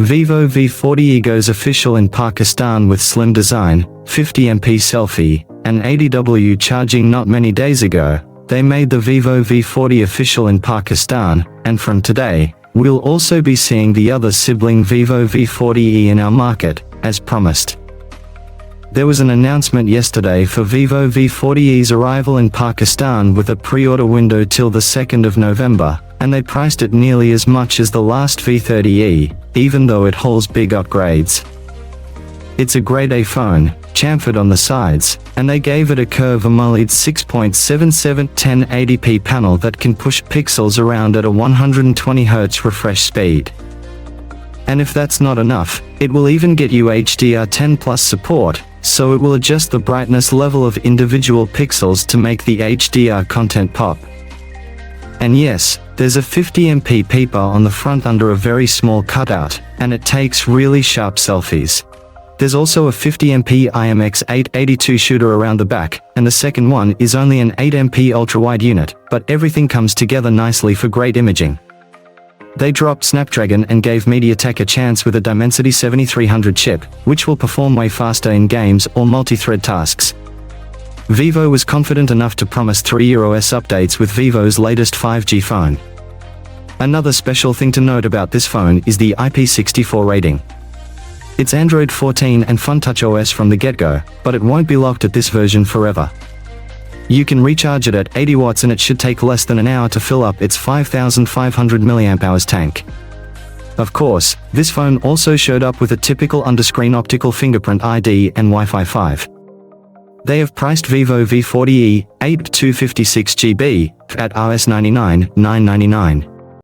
Vivo V40e goes official in Pakistan with slim design, 50MP selfie, and 80W charging. Not many days ago, they made the Vivo V40 official in Pakistan, and from today, we'll also be seeing the other sibling Vivo V40e in our market, as promised. There was an announcement yesterday for Vivo V40e's arrival in Pakistan with a pre-order window till the 2nd of November, and they priced it nearly as much as the last V30e, even though it holds big upgrades. It's a grade A phone, chamfered on the sides, and they gave it a curved AMOLED 6.77 1080p panel that can push pixels around at a 120Hz refresh speed. And if that's not enough, it will even get you HDR10 Plus support, so it will adjust the brightness level of individual pixels to make the HDR content pop. And yes, there's a 50MP peeper on the front under a very small cutout, and it takes really sharp selfies. There's also a 50MP IMX882 shooter around the back, and the second one is only an 8MP ultra-wide unit, but everything comes together nicely for great imaging. They dropped Snapdragon and gave MediaTek a chance with a Dimensity 7300 chip, which will perform way faster in games or multi-thread tasks. Vivo was confident enough to promise 3-year OS updates with Vivo's latest 5G phone. Another special thing to note about this phone is the IP64 rating. It's Android 14 and FunTouch OS from the get-go, but it won't be locked at this version forever. You can recharge it at 80 watts and it should take less than an hour to fill up its 5500 mAh tank. Of course, this phone also showed up with a typical under-screen optical fingerprint ID and Wi-Fi 5. They have priced Vivo V40e 8 256GB at Rs $99,999.